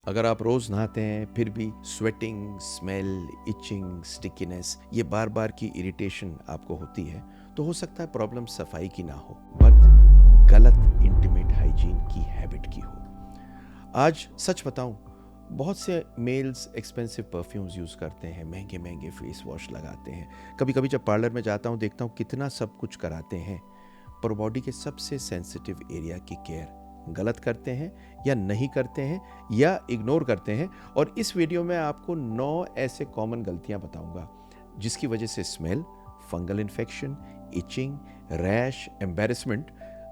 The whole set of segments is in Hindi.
अगर आप रोज़ नहाते हैं फिर भी स्वेटिंग, स्मेल, इचिंग, स्टिकीनेस ये बार बार की इरिटेशन आपको होती है तो हो सकता है प्रॉब्लम सफाई की ना हो बट गलत इंटीमेट हाइजीन की हैबिट की हो। आज सच बताऊं, बहुत से मेल्स एक्सपेंसिव परफ्यूम्स यूज़ करते हैं, महंगे महंगे फेस वॉश लगाते हैं। कभी कभी जब पार्लर में जाता हूं देखता हूं कितना सब कुछ कराते हैं, पर बॉडी के सबसे सेंसिटिव एरिया की केयर गलत करते हैं या नहीं करते हैं या इग्नोर करते हैं। और इस वीडियो में आपको 9 ऐसे कॉमन गलतियां बताऊंगा जिसकी वजह से smell, fungal infection, itching, rash, embarrassment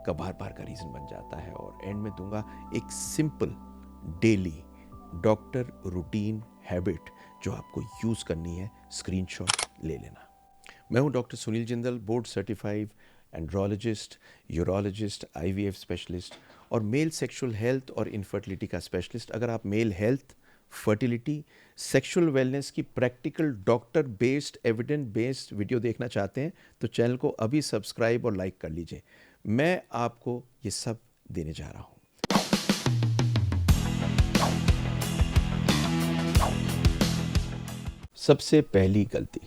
का बार बार का रीज़न बन जाता है। और एंड में दूंगा एक simple daily doctor routine habit जो आपको यूज़ करनी है। स्क्रीनशॉट ले लेना। मैं हूं doctor Sunil Jindal, board certified andrologist, urologist, IVF specialist और मेल सेक्सुअल हेल्थ और इनफर्टिलिटी का स्पेशलिस्ट। अगर आप male health, fertility, sexual wellness की practical doctor based evidence based video देखना चाहते हैं तो चैनल को अभी सब्सक्राइब और लाइक कर लीजिए। मैं आपको ये सब देने जा रहा हूं। सबसे पहली गलती,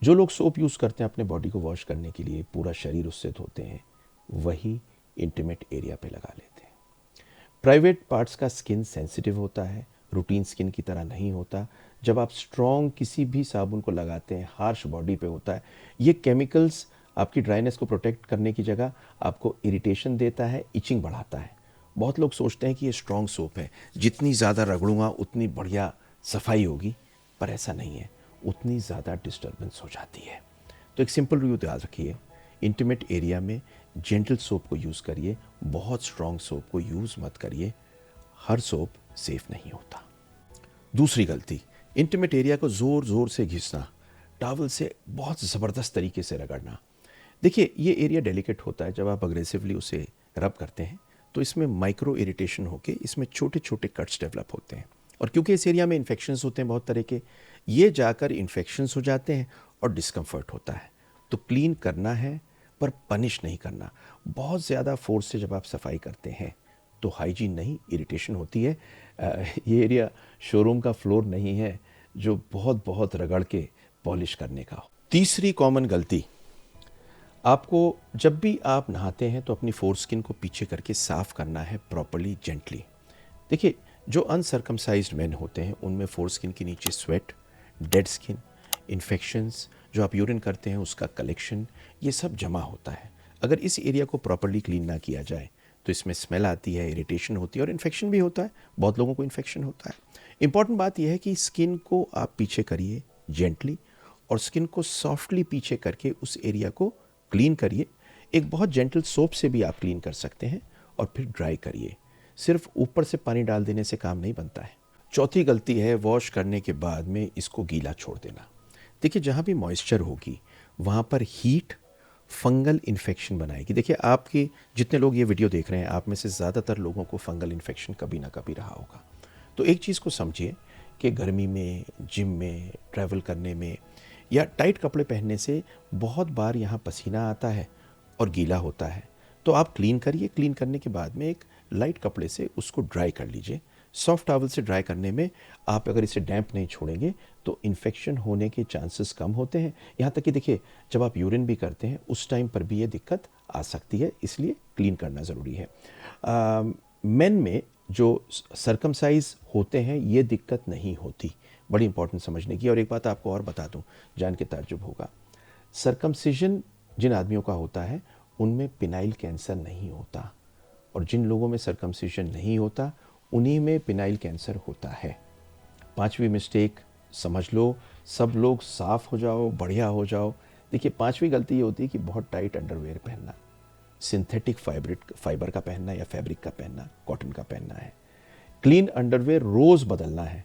जो लोग सोप यूज़ करते हैं अपने बॉडी को वॉश करने के लिए, पूरा शरीर उससे धोते हैं, वही इंटीमेट एरिया पे लगा लेते हैं। प्राइवेट पार्ट्स का स्किन सेंसिटिव होता है, रूटीन स्किन की तरह नहीं होता। जब आप स्ट्रॉन्ग किसी भी साबुन को लगाते हैं, हार्श बॉडी पे होता है। ये केमिकल्स आपकी ड्राइनेस को प्रोटेक्ट करने की जगह आपको इरिटेशन देता है, इचिंग बढ़ाता है। बहुत लोग सोचते हैं कि ये स्ट्रॉन्ग सोप है, जितनी ज़्यादा रगड़ूंगा उतनी बढ़िया सफाई होगी, पर ऐसा नहीं है, उतनी ज़्यादा डिस्टर्बेंस हो जाती है। तो एक सिंपल रूल याद रखिए, इंटीमेट एरिया में जेंटल सोप को यूज़ करिए, बहुत स्ट्रॉन्ग सोप को यूज़ मत करिए। हर सोप सेफ नहीं होता। दूसरी गलती, इंटीमेट एरिया को ज़ोर ज़ोर से घिसना, टॉवल से बहुत ज़बरदस्त तरीके से रगड़ना। देखिए, ये एरिया डेलिकेट होता है। जब आप अग्रेसिवली उसे रब करते हैं तो इसमें माइक्रो इरिटेशन होके इसमें छोटे छोटे कट्स डेवलप होते हैं। और क्योंकि इस एरिया में इन्फेक्शंस होते हैं बहुत तरह के, ये जाकर इन्फेक्शंस हो जाते हैं और डिस्कम्फर्ट होता है। तो क्लीन करना है पर पनिश नहीं करना। बहुत ज़्यादा फोर्स से जब आप सफाई करते हैं तो हाइजीन नहीं, इरिटेशन होती है। ये एरिया शोरूम का फ्लोर नहीं है जो बहुत बहुत रगड़ के पॉलिश करने का हो। तीसरी कॉमन गलती, आपको जब भी आप नहाते हैं तो अपनी फोर स्किन को पीछे करके साफ करना है प्रॉपर्ली, जेंटली। देखिए, जो अनसर्कमसाइज्ड मैन होते हैं उनमें फोर स्किन के नीचे स्वेट, डेड स्किन, इन्फेक्शंस, जो आप यूरिन करते हैं उसका कलेक्शन, ये सब जमा होता है। अगर इस एरिया को प्रॉपर्ली क्लीन ना किया जाए तो इसमें स्मेल आती है, इरिटेशन होती है और इन्फेक्शन भी होता है। बहुत लोगों को इन्फेक्शन होता है। इंपॉर्टेंट बात यह है कि स्किन को आप पीछे करिए जेंटली, और स्किन को सॉफ्टली पीछे करके उस एरिया को क्लीन करिए। एक बहुत जेंटल सोप से भी आप क्लीन कर सकते हैं और फिर ड्राई करिए। सिर्फ ऊपर से पानी डाल देने से काम नहीं बनता है। चौथी गलती है वॉश करने के बाद में इसको गीला छोड़ देना। देखिए, जहाँ भी मॉइस्चर होगी वहाँ पर हीट फंगल इन्फेक्शन बनाएगी। देखिए, आपके जितने लोग ये वीडियो देख रहे हैं, आप में से ज़्यादातर लोगों को फंगल इन्फेक्शन कभी ना कभी रहा होगा। तो एक चीज़ को समझिए कि गर्मी में, जिम में, ट्रैवल करने में या टाइट कपड़े पहनने से बहुत बार यहाँ पसीना आता है और गीला होता है। तो आप क्लीन करिए। क्लीन करने के बाद में एक लाइट कपड़े से उसको ड्राई कर लीजिए। सॉफ्ट टॉवल से ड्राई करने में आप अगर इसे डैम्प नहीं छोड़ेंगे तो इन्फेक्शन होने के चांसेस कम होते हैं। यहाँ तक कि देखिए, जब आप यूरिन भी करते हैं उस टाइम पर भी ये दिक्कत आ सकती है, इसलिए क्लीन करना ज़रूरी है। मेन में जो सरकमसाइज होते हैं ये दिक्कत नहीं होती। बड़ी इंपॉर्टेंट समझने की। और एक बात आपको और बता दूं, जान के ताज्जुब होगा, सरकमसिजन जिन आदमियों का होता है उनमें पिनाइल कैंसर नहीं होता, और जिन लोगों में सरकमसिजन नहीं होता उन्हीं में पिनाइल कैंसर होता है। पांचवी मिस्टेक समझ लो, सब लोग साफ हो जाओ, बढ़िया हो जाओ। देखिए, पांचवी गलती ये होती है कि बहुत टाइट अंडरवेयर पहनना, सिंथेटिक फाइबर का पहनना या फैब्रिक का पहनना, कॉटन का पहनना है। क्लीन अंडरवेयर रोज़ बदलना है।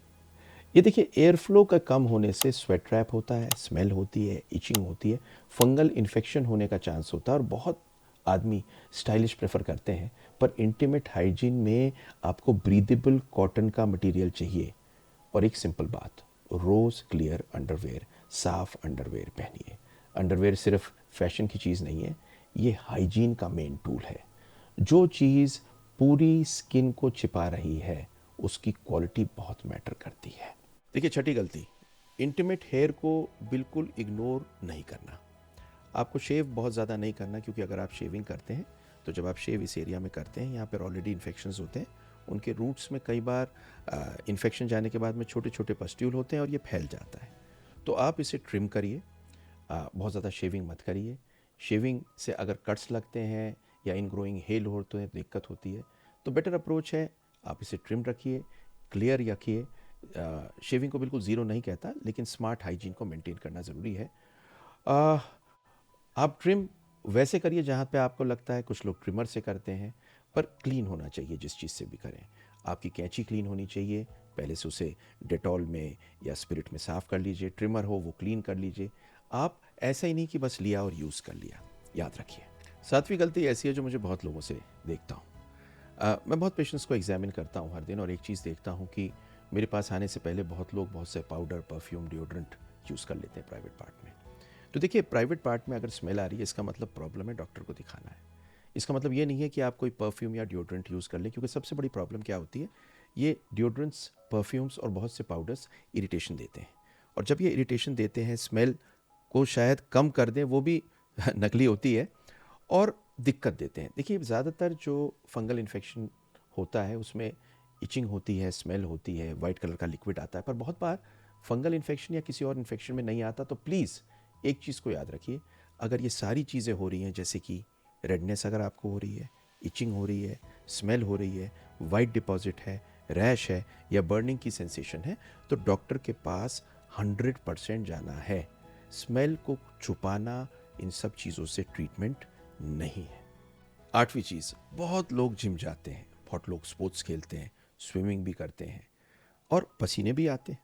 ये देखिए, एयर फ्लो का कम होने से स्वेट ट्रैप होता है, स्मेल होती है, इचिंग होती है, फंगल इन्फेक्शन होने का चांस होता है। और बहुत आदमी स्टाइलिश प्रेफर करते हैं, पर इंटीमेट हाइजीन में आपको ब्रीदेबल कॉटन का मटेरियल चाहिए। और एक सिंपल बात, रोज़ क्लियर अंडरवेयर, साफ अंडरवेयर पहनिए। अंडरवेयर सिर्फ फैशन की चीज़ नहीं है, ये हाइजीन का मेन टूल है। जो चीज़ पूरी स्किन को छिपा रही है उसकी क्वालिटी बहुत मैटर करती है। देखिए, छठी गलती, इंटीमेट हेयर को बिल्कुल इग्नोर नहीं करना। आपको शेव बहुत ज़्यादा नहीं करना, क्योंकि अगर आप शेविंग करते हैं तो जब आप शेव इस एरिया में करते हैं, यहाँ पर ऑलरेडी इन्फेक्शंस होते हैं, उनके रूट्स में कई बार इन्फेक्शन जाने के बाद में छोटे छोटे पस्ट्यूल होते हैं और ये फैल जाता है। तो आप इसे ट्रिम करिए, बहुत ज़्यादा शेविंग मत करिए। शेविंग से अगर कट्स लगते हैं या इन ग्रोइंग हेल होते हैं, दिक्कत होती है, तो बेटर अप्रोच है आप इसे ट्रिम रखिए, क्लियर रखिए। शेविंग को बिल्कुल ज़ीरो नहीं कहता, लेकिन स्मार्ट हाइजीन को मेंटेन करना ज़रूरी है। आ, आप ट्रिम वैसे करिए जहाँ पे आपको लगता है, कुछ लोग ट्रिमर से करते हैं, पर क्लीन होना चाहिए जिस चीज़ से भी करें। आपकी कैंची क्लीन होनी चाहिए, पहले से उसे डेटॉल में या स्पिरिट में साफ़ कर लीजिए। ट्रिमर हो वो क्लीन कर लीजिए। आप ऐसा ही नहीं कि बस लिया और यूज़ कर लिया, याद रखिए। सातवीं गलती ऐसी है जो मुझे बहुत लोगों से देखता हूँ। मैं बहुत पेशेंट्स को एग्जामिन करता हूँ हर दिन, और एक चीज़ देखता हूँ कि मेरे पास आने से पहले बहुत लोग बहुत से पाउडर, परफ्यूम, डिओड्रेंट यूज़ कर लेते हैं प्राइवेट पार्ट में। तो देखिए, प्राइवेट पार्ट में अगर स्मेल आ रही है, इसका मतलब प्रॉब्लम है, डॉक्टर को दिखाना है। इसका मतलब ये नहीं है कि आप कोई परफ्यूम या डिओड्रेंट यूज़ कर लें, क्योंकि सबसे बड़ी प्रॉब्लम क्या होती है, ये डिओड्रेंट्स, परफ्यूम्स और बहुत से पाउडर्स इरिटेशन देते हैं। और जब ये इरिटेशन देते हैं, स्मेल को शायद कम कर दें, वो भी नकली होती है, और दिक्कत देते हैं। देखिए, ज़्यादातर जो फंगल इन्फेक्शन होता है उसमें इचिंग होती है, स्मेल होती है, वाइट कलर का लिक्विड आता है, पर बहुत बार फंगल इन्फेक्शन या किसी और इन्फेक्शन में नहीं आता। तो प्लीज़ एक चीज़ को याद रखिए, अगर ये सारी चीज़ें हो रही हैं, जैसे कि रेडनेस अगर आपको हो रही है, इचिंग हो रही है, स्मेल हो रही है, वाइट डिपॉजिट है, रैश है या बर्निंग की सेंसेशन है, तो डॉक्टर के पास 100% जाना है। स्मेल को छुपाना, इन सब चीज़ों से ट्रीटमेंट नहीं है। आठवीं चीज़, बहुत लोग जिम जाते हैं, बहुत लोग स्पोर्ट्स खेलते हैं, स्विमिंग भी करते हैं और पसीने भी आते हैं,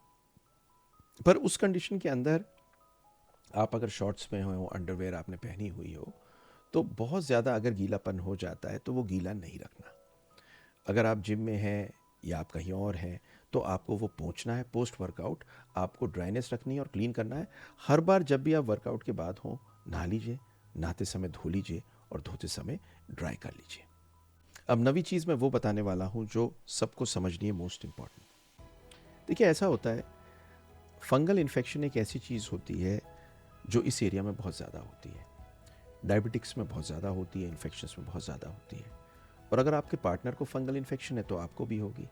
पर उस कंडीशन के अंदर आप अगर शॉर्ट्स में हो, अंडरवेयर आपने पहनी हुई हो, तो बहुत ज़्यादा अगर गीलापन हो जाता है तो वो गीला नहीं रखना। अगर आप जिम में हैं या आप कहीं और हैं, तो आपको वो पोंछना है। पोस्ट वर्कआउट आपको ड्राइनेस रखनी है और क्लीन करना है। हर बार जब भी आप वर्कआउट के बाद हो, नहा लीजिए, नहाते समय धो लीजिए और धोते समय ड्राई कर लीजिए। अब नवी चीज़ मैं वो बताने वाला हूँ जो सबको समझनी है, मोस्ट इम्पॉर्टेंट। देखिए, ऐसा होता है, फंगल इन्फेक्शन एक ऐसी चीज़ होती है जो इस एरिया में बहुत ज़्यादा होती है। डायबिटिक्स में बहुत ज़्यादा होती है, इन्फेक्शंस में बहुत ज़्यादा होती है, और अगर आपके पार्टनर को फंगल इन्फेक्शन है तो आपको भी होगी।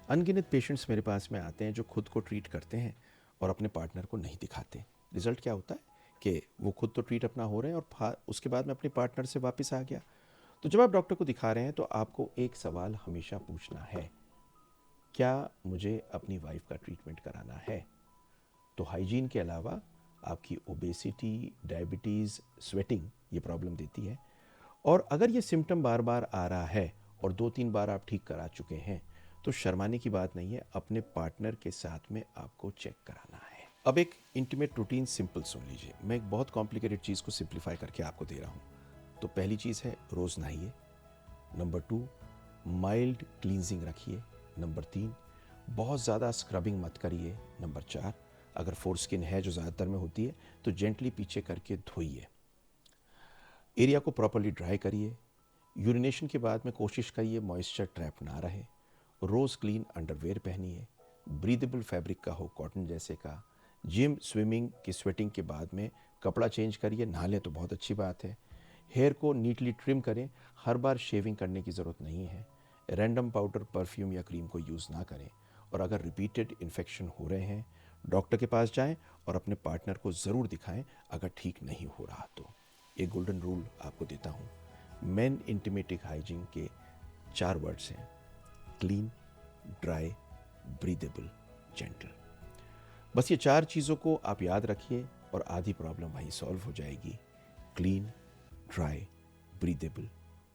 अनगिनत पेशेंट्स मेरे पास में आते हैं जो खुद को ट्रीट करते हैं और अपने पार्टनर को नहीं दिखाते। रिजल्ट क्या होता है कि वो खुद तो ट्रीट अपना हो रहे हैं और उसके बाद में अपने पार्टनर से वापस आ गया। तो जब आप डॉक्टर को दिखा रहे हैं तो आपको एक सवाल हमेशा पूछना है, क्या मुझे अपनी वाइफ का ट्रीटमेंट कराना है? तो हाइजीन के अलावा आपकी ओबेसिटी, डायबिटीज़, स्वेटिंग ये प्रॉब्लम देती है। और अगर ये सिम्टम बार बार आ रहा है और 2-3 बार आप ठीक करा चुके हैं, तो शर्माने की बात नहीं है, अपने पार्टनर के साथ में आपको चेक कराना है। अब एक इंटीमेट रूटीन सिंपल सुन लीजिए। मैं एक बहुत कॉम्प्लिकेटेड चीज़ को सिंप्लीफाई करके आपको दे रहा हूँ। तो पहली चीज़ है, रोज़ नहाइए। नंबर 2, माइल्ड क्लींजिंग रखिए। नंबर 3, बहुत ज़्यादा स्क्रबिंग मत करिए। नंबर 4, अगर फोरस्किन है जो ज़्यादातर में होती है तो जेंटली पीछे करके धोइए। एरिया को प्रॉपरली ड्राई करिए। यूरिनेशन के बाद में कोशिश करिए मॉइस्चर ट्रैप ना रहे। रोज़ क्लीन अंडरवेयर पहनिए, ब्रीदेबल फैब्रिक का हो, कॉटन जैसे का। जिम, स्विमिंग की स्वेटिंग के बाद में कपड़ा चेंज करिए, नहा लें तो बहुत अच्छी बात है। हेयर को नीटली ट्रिम करें, हर बार शेविंग करने की ज़रूरत नहीं है। रैंडम पाउडर, परफ्यूम या क्रीम को यूज़ ना करें। और अगर रिपीटेड इन्फेक्शन हो रहे हैं, डॉक्टर के पास जाएं और अपने पार्टनर को ज़रूर दिखाएं अगर ठीक नहीं हो रहा तो। ये गोल्डन रूल आपको देता हूँ। मेन इंटीमेटिक हाइजीन के 4 वर्ड्स हैं, क्लीन, ड्राई, ब्रीदेबल, जेंटल। बस ये 4 चीज़ों को आप याद रखिए और आधी प्रॉब्लम वहीं सॉल्व हो जाएगी। Clean, dry, breathable,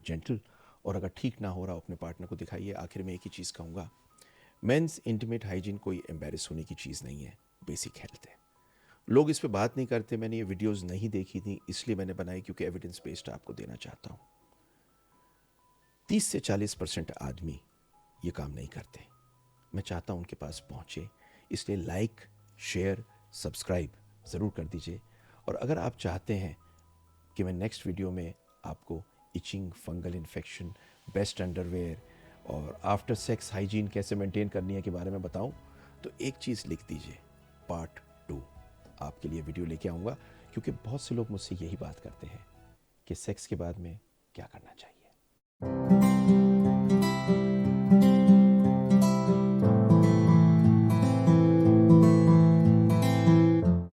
gentle. और अगर ठीक ना हो रहा, अपने पार्टनर को दिखाइए। आखिर में एक ही चीज़ कहूँगा, मेंस इंटीमेट हाइजीन कोई एम्बैरेस होने की चीज़ नहीं है, बेसिक हेल्थ है। लोग इस पे बात नहीं करते। मैंने ये वीडियोस नहीं देखी थी, इसलिए मैंने बनाई, क्योंकि एविडेंस बेस्ड आपको देना चाहता हूँ। 30 से 40% आदमी ये काम नहीं करते। मैं चाहता हूँ उनके पास पहुँचे, इसलिए लाइक, शेयर, सब्सक्राइब ज़रूर कर दीजिए। और अगर आप चाहते हैं कि मैं नेक्स्ट वीडियो में आपको itching, fungal infection, best underwear और आफ्टर सेक्स हाइजीन कैसे मेंटेन करनी है के बारे में बताऊं तो एक चीज़ लिख दीजिए, पार्ट 2 आपके लिए वीडियो लेके आऊँगा, क्योंकि बहुत से लोग मुझसे यही बात करते हैं कि सेक्स के बाद में क्या करना चाहिए।